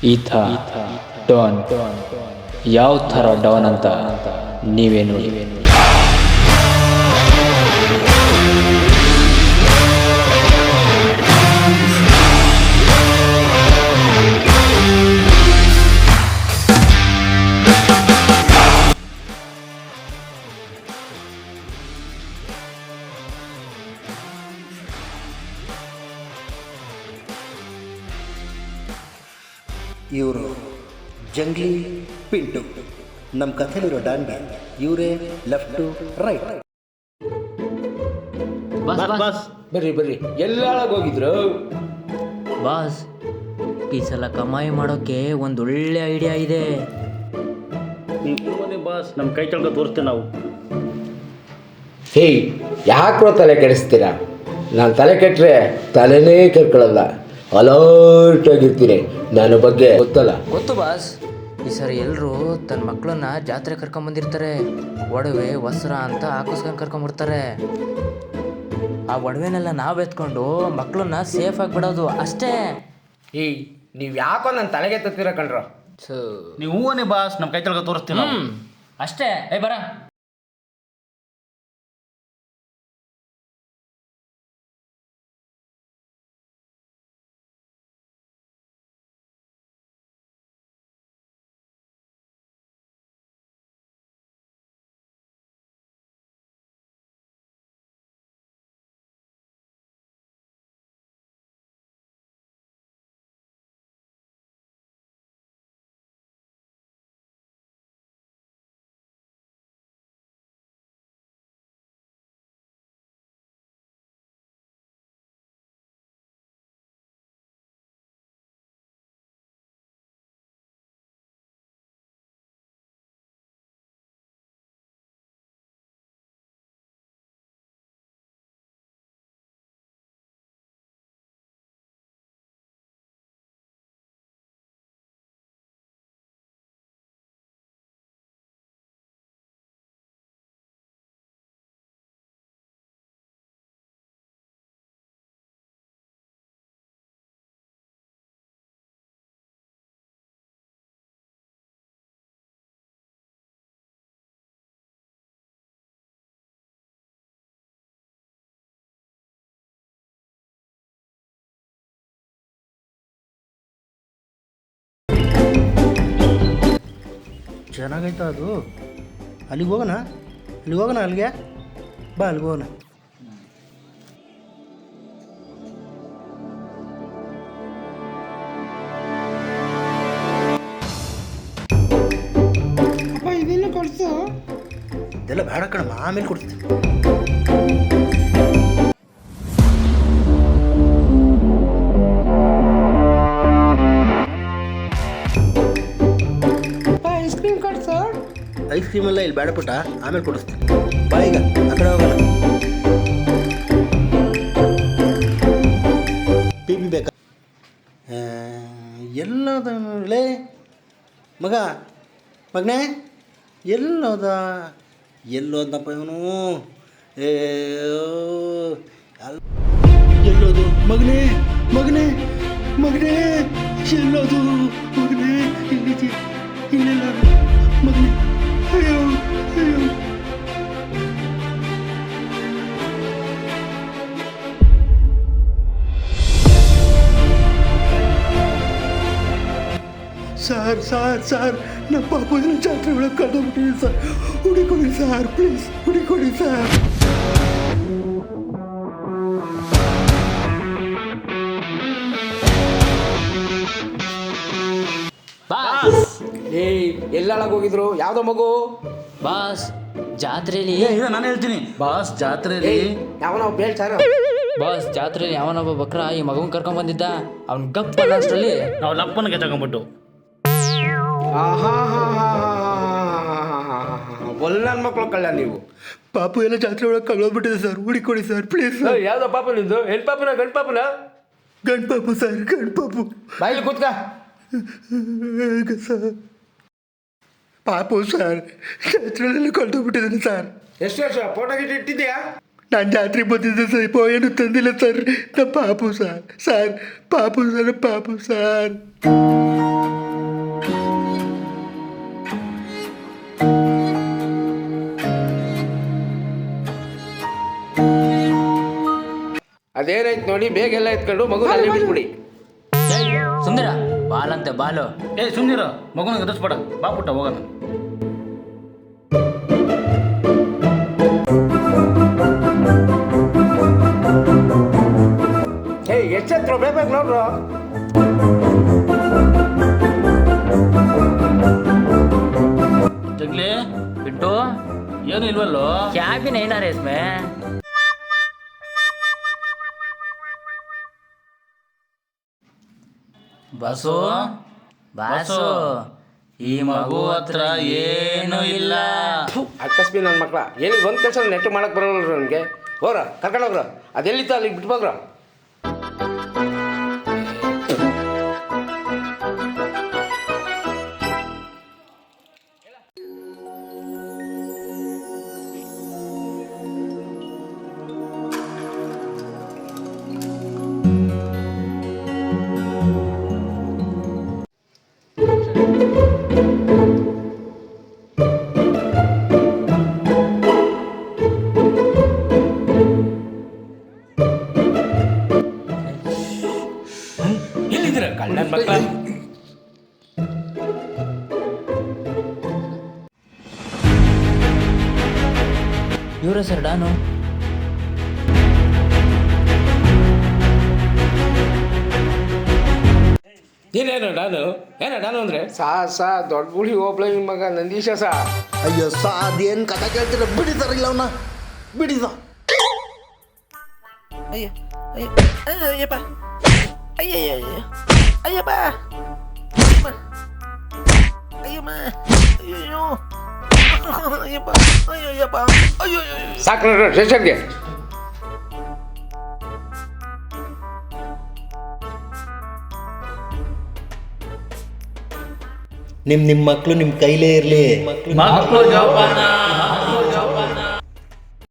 ಈತ ಡಾನ್ ಯಾವ ಥರ ಡಾನ್ ಅಂತ ನೀವೇ ನೋಡಿ. ಇವರು ಜಂಗ್ಲಿ ಪಿಂಟು. ನಮ್ಮ ಕಥೆಲಿರೋ ಡಾನ್ಗೆ ಇವರೇ ಲೆಫ್ಟು ರೈಟ್. ಬಾಸ್ ಬರ್ರಿ ಬರ್ರಿ, ಎಲ್ಲ ಹೋಗಿದ್ರು ಬಾಸ್, ಈ ಸಲ ಕಮಾಯಿ ಮಾಡೋಕ್ಕೆ ಒಂದು ಒಳ್ಳೆ ಐಡಿಯಾ ಇದೆ. ನೀವು ಬಾಸ್ ನಮ್ಮ ಕೈ ಕೆಳಗೆ ತೋರಿಸ್ತೇವೆ ನಾವು. ಹೇಯ್, ಯಾಕೆ ತಲೆ ಕೆಡಿಸ್ತೀರಾ? ನಾನು ತಲೆ ಕೆಟ್ಟರೆ ತಲೆನೇ ಕೆಡ್ಕೊಳ್ಳಲ್ಲ, ಅಲರ್ಟ್ ಆಗಿರ್ತೀನಿ. ನನ್ನ ಬಗ್ಗೆ ಗೊತ್ತಲ್ಲ? ಗೊತ್ತು ಬಾಸ್, ಈ ಸರಿ ಎಲ್ಲರೂ ತನ್ನ ಮಕ್ಕಳನ್ನ ಜಾತ್ರೆ ಕರ್ಕೊಂಬಂದಿರ್ತಾರೆ. ಒಡವೆ ವಸ್ತ್ರ ಅಂತ ಹಾಕಿಸ್ಕೊಂಡು ಕರ್ಕೊಂಬರ್ತಾರೆ. ಆ ಒಡವೆನೆಲ್ಲ ನಾವು ಎತ್ಕೊಂಡು ಮಕ್ಕಳನ್ನ ಸೇಫಾಗಿ ಬಿಡೋದು ಅಷ್ಟೇ. ಏಯ್, ನೀವು ಯಾಕೋ ನನ್ನ ತಲೆಗೆ ತತ್ತೀರ ಕಣ್ರೋ. ನೀವು ಹೂವನೇ ಬಾಸ್ ನಮ್ಮ ಕೈ ಕೆಳಗೆ ತೋರಿಸ್ತೀವಿ ನಾವು. ಅಷ್ಟೇ. ಬರ. ಚೆನ್ನಾಗೈತ ಅದು. ಅಲ್ಲಿಗೆ ಹೋಗೋಣ, ಅಲ್ಲಿಗೆ ಬಾ, ಅಲ್ಲಿಗೆ ಹೋಗೋಣ. ಇದನ್ನು ಕೊಡ್ಸು. ಇದೆಲ್ಲ ಬೇಡ ಕಣಮ್ಮ, ಆಮೇಲೆ ಕೊಡ್ತೀನಿ. ಐಸ್ ಕ್ರೀಮ್ ಕೊಡ್ಸು. ಐಸ್ ಕ್ರೀಮ್ ಎಲ್ಲ ಇಲ್ಲಿ ಬೇಡ ಪುಟ್ಟ, ಆಮೇಲೆ ಕೊಡಿಸ್ತೀನಿ. ಬಾ, ಈಗ ಆ ಕಡೆ ಹೋಗೋಣ. ಪಿ ಬೇಕಾ? ಎಲ್ಲೋದಲೇ ಮಗನೇ, ಎಲ್ಲೋದಪ್ಪ ಇವನು? ಎಲ್ಲೋದು ಮಗನೇ ಎಲ್ಲೋದು ಮಗನೇ? ಇಲ್ಲೆಲ್ಲ ಮಗನೇ. ಅಯ್ಯೋ ಸರ್ ನಮ್ಮ ಪಾಪು ಎಲ್ಲ ಜಾತ್ರೆ ಒಳಗೆ ಕಳ್ದೋಗ್ಬಿಟ್ಟಿದೆ ಸರ್. ಹುಡುಕೊಡಿ ಸರ್, ಪ್ಲೀಸ್ ಹುಡುಕೊಡಿ ಸರ್. ಬಾಸ್ ಏಯ್, ಎಲ್ಲ ಹೋಗಿದ್ರು? ಯಾವುದೋ ಮಗು? ಬಾಸ್, ಜಾತ್ರೆಯಲ್ಲಿ ನಾನು ಹೇಳ್ತೀನಿ ಬಾಸ್. ಜಾತ್ರೆಯಲ್ಲಿ ಯಾವನೋ ಬೇಡ ಸರ್. ಬಾಸ್, ಜಾತ್ರೆಯಲ್ಲಿ ಯಾವನೊಬ್ಬ ಬಕ್ರ ಈ ಮಗನ್ ಕರ್ಕೊಂಡ್ ಬಂದಿದ್ದ. ಅವ್ನ್ ಗಪ್ಪ ಅನ್ನೋಷ್ಟ್ರಲ್ಲಿ ನಾವು ಲಪ್ಪನ ಕೆತ್ತಕೊಂಡ್ಬಿಟ್ಟು ಒಳ್ಳೆ ನನ್ನ ಮಕ್ಕಳು ಕಳ್ಳ ನೀವು. ಪಾಪು ಎಲ್ಲ ಜಾತ್ರೆ ಒಳಗೆ ಕಳ್ದೋಗ್ಬಿಟ್ಟಿದೆ ಸರ್, ಹುಡುಕೊಡಿ ಸರ್ ಪ್ಲೀಸ್. ಯಾವ್ದೋ ಪಾಪ ನಿಂದು? ಹೆಣ್ ಪಾಪನ ಗಂಡು ಪಾಪನ? ಗಂಡು ಪಾಪು ಸರ್, ಗಂಡು ಪಾಪು. ಬಾಯಿಲಿ ಕೂತ್ಕ. ಸರ್ ಪಾಪು ಸರ್, ಜಾತ್ರೆಲ್ಲ ಕಳ್ದೋಗ್ಬಿಟ್ಟಿದ್ದಾನೆ ಸರ್. ಎಷ್ಟು ವರ್ಷ ಫೋಟೋ ಗಿಟ್ಟು ಇಟ್ಟಿದ್ಯಾ? ನಾನು ಜಾತ್ರೆಗೆ ಬಂದಿದ್ದೆ ಸರ್, ಏನು ತಂದಿಲ್ಲ ಸರ್. ನಮ್ಮ ಪಾಪು ಸರ್, ಪಾಪು ಸರ್. ಅದೇನಾಯ್ತು ನೋಡಿ, ಬೇಗ ಎಲ್ಲ ಎತ್ಕೊಂಡು ಮಗು ಅಲ್ಲಿ ಬಿಟ್ಬಿಡಿ. ಸುಂದರ ಬಾಲಂತೆ ಬಾಲು. ಏ ಸುಮ್ಮನಿರ, ಮಗುನ ಗದಸ್ಬೇಡ, ಬಾ ಪುಟ್ಟ ಹೋಗೋಣ. ಏಯ್ ಎಚ್ಚೆತ್ರು, ಬೇಗ ನೋಡ್ರು. ಜಗ್ಲಿ ಬಿಟ್ಟು ಏನು ಇಲ್ವಲ್ಲೋ? ಕ್ಯಾಬಿನ ಏನ ರೇಸ್ಮೆ. ಬಸು ಬಾಸು ಈ ಮಗು ಹತ್ರ ಏನೂ ಇಲ್ಲ. ಅಕಸ್ಮಾತ್ ನನ್ನ ಮಕ್ಕಳ ಏನಿಲ್ಲ, ಒಂದು ಕೆಲಸ ನೆಟ್ಟು ಮಾಡಕ್ಕೆ ಬರೋಲ್ಲ ನನಗೆ. ಹೋಗ್ರ, ಕರ್ಕೊಂಡೋಗ್ರ, ಅದೆಲ್ಲಿತ್ತು ಅಲ್ಲಿಗೆ ಬಿಟ್ಬೋಗ್ರ. ಎಲ್ಲಿದ್ದೀರ ಕಳ್ಳನ ಮಕ್ಕಳ? ಇವ್ರ ಸರ್ ಡಾನು. ಏನೇನು ಡಾನು ಅಂದರೆ? ಸಾ ದೊಡ್ಡ ಗುಡಿ ಒಬ್ಳ ನಿಮ್ಮ ಮಗ ನಂದೀಶ ಸಾ. ಅಯ್ಯೋ ಸಾ ಅದೇನು ಕಥೆ ಕೇಳ್ತೀರ, ಬಿಡಿದಾರಿಲ್ಲ ಅವನ್ನ ಬಿಡಿದ. ಅಯ್ಯಪ್ಪ ಅಯ್ಯಯ್ಯ ಅಯ್ಯಪ್ಪ ಅಯ್ಯಮ್ಮ ಅಯ್ಯಯ್ಯೋ ಅಯ್ಯಪ್ಪ ಅಯ್ಯಯ್ಯಪ್ಪ ಅಯ್ಯೋ ಸಾಕು ನೋಡ್ರಿ ಸ್ಟೇಷನ್ಗೆ. ನಿಮ್ಮ ಮಕ್ಕಳು ನಿಮ್ಮ ಕೈಲೇ ಇರಲಿ. ಮಕ್ಕಳು ಜೋಪಾನ.